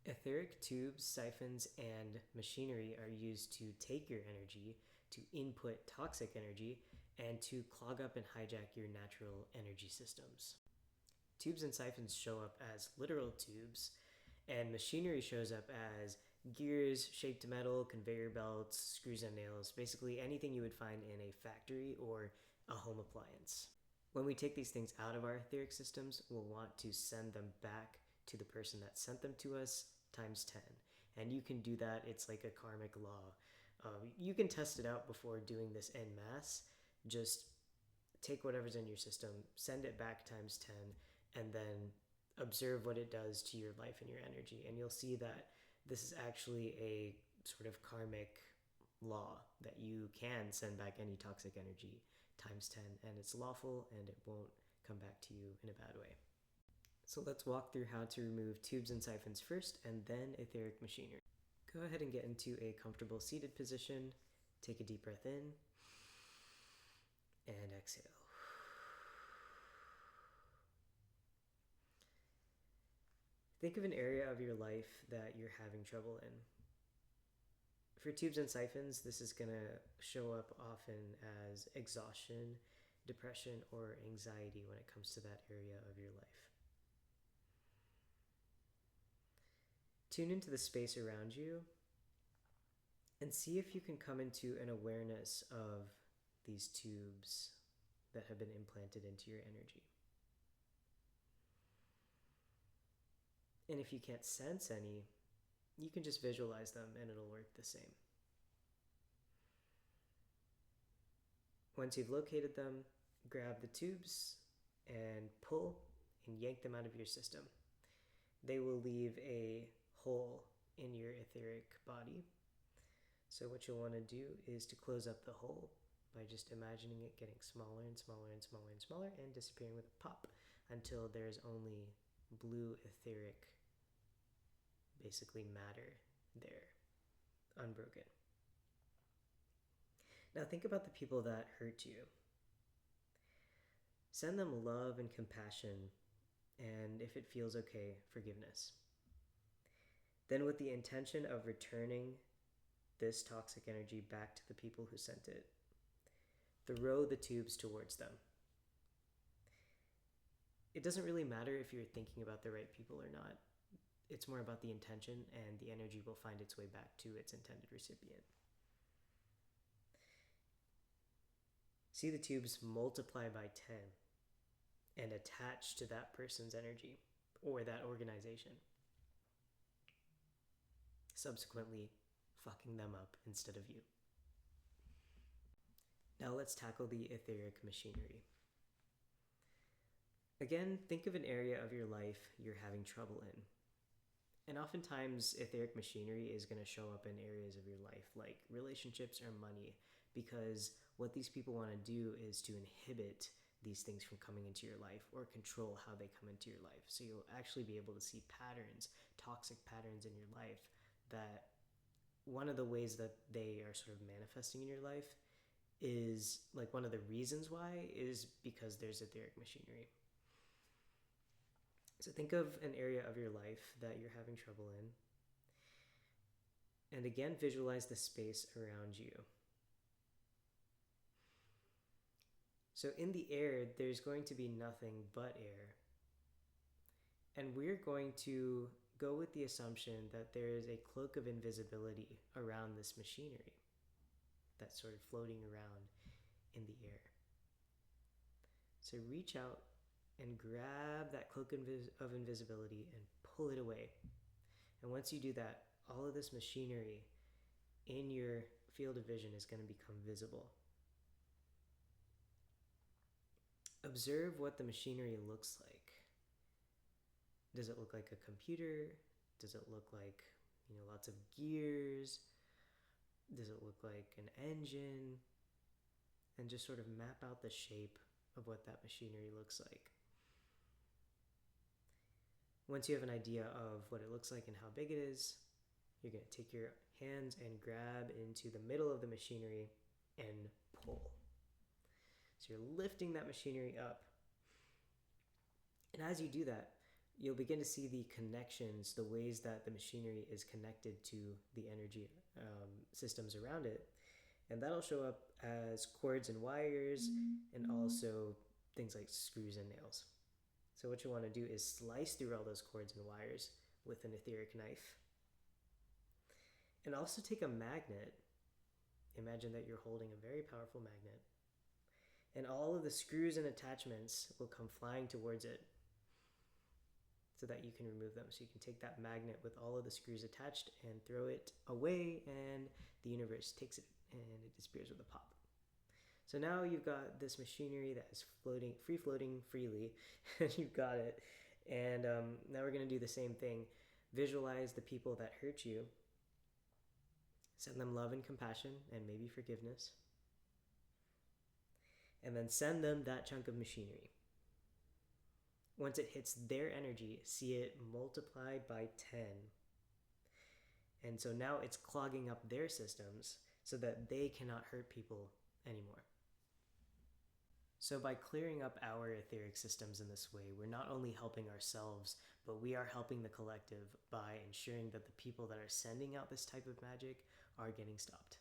Etheric tubes, siphons, and machinery are used to take your energy, to input toxic energy, and to clog up and hijack your natural energy systems. Tubes and siphons show up as literal tubes, and machinery shows up as gears, shaped metal, conveyor belts, screws and nails, basically anything you would find in a factory or a home appliance. When we take these things out of our etheric systems, we'll want to send them back to the person that sent them to us times 10. And you can do that. It's like a karmic law. You can test it out before doing this en masse. Just take whatever's in your system, send it back times 10, and then observe what it does to your life and your energy. And you'll see that this is actually a sort of karmic law that you can send back any toxic energy times 10, and it's lawful and it won't come back to you in a bad way. So let's walk through how to remove tubes and siphons first and then etheric machinery. Go ahead and get into a comfortable seated position. Take a deep breath in and exhale. Think of an area of your life that you're having trouble in. For tubes and siphons, this is going to show up often as exhaustion, depression, or anxiety when it comes to that area of your life. Tune into the space around you and see if you can come into an awareness of these tubes that have been implanted into your energy. And if you can't sense any, you can just visualize them and it'll work the same. Once you've located them, grab the tubes and pull and yank them out of your system. They will leave a hole in your etheric body. So what you'll want to do is to close up the hole by just imagining it getting smaller and smaller and smaller and smaller and disappearing with a pop until there's only blue etheric, basically matter there, unbroken. Now think about the people that hurt you. Send them love and compassion, and if it feels okay, forgiveness. Then with the intention of returning this toxic energy back to the people who sent it, throw the tubes towards them. It doesn't really matter if you're thinking about the right people or not. It's more about the intention, and the energy will find its way back to its intended recipient. See the tubes multiply by 10 and attach to that person's energy or that organization, subsequently fucking them up instead of you. Now let's tackle the etheric machinery. Again, think of an area of your life you're having trouble in. And oftentimes, etheric machinery is going to show up in areas of your life like relationships or money, because what these people want to do is to inhibit these things from coming into your life or control how they come into your life. So you'll actually be able to see patterns, toxic patterns in your life, that one of the ways that they are sort of manifesting in your life is, like, one of the reasons why is because there's etheric machinery. So think of an area of your life that you're having trouble in. And again, visualize the space around you. So in the air, there's going to be nothing but air. And we're going to go with the assumption that there is a cloak of invisibility around this machinery that's sort of floating around in the air. So reach out and grab that cloak of invisibility and pull it away. And once you do that, all of this machinery in your field of vision is going to become visible. Observe what the machinery looks like. Does it look like a computer? Does it look like, lots of gears? Does it look like an engine? And just sort of map out the shape of what that machinery looks like. Once you have an idea of what it looks like and how big it is, you're going to take your hands and grab into the middle of the machinery and pull. So you're lifting that machinery up. And as you do that, you'll begin to see the connections, the ways that the machinery is connected to the energy systems around it. And that'll show up as cords and wires, and also things like screws and nails. So what you want to do is slice through all those cords and wires with an etheric knife. And also take a magnet. Imagine that you're holding a very powerful magnet. And all of the screws and attachments will come flying towards it so that you can remove them. So you can take that magnet with all of the screws attached and throw it away, and the universe takes it and it disappears with a pop. So now you've got this machinery that is free-floating freely, and you've got it. And now we're going to do the same thing. Visualize the people that hurt you. Send them love and compassion and maybe forgiveness. And then send them that chunk of machinery. Once it hits their energy, see it multiplied by 10. And so now it's clogging up their systems so that they cannot hurt people anymore. So by clearing up our etheric systems in this way, we're not only helping ourselves, but we are helping the collective by ensuring that the people that are sending out this type of magic are getting stopped.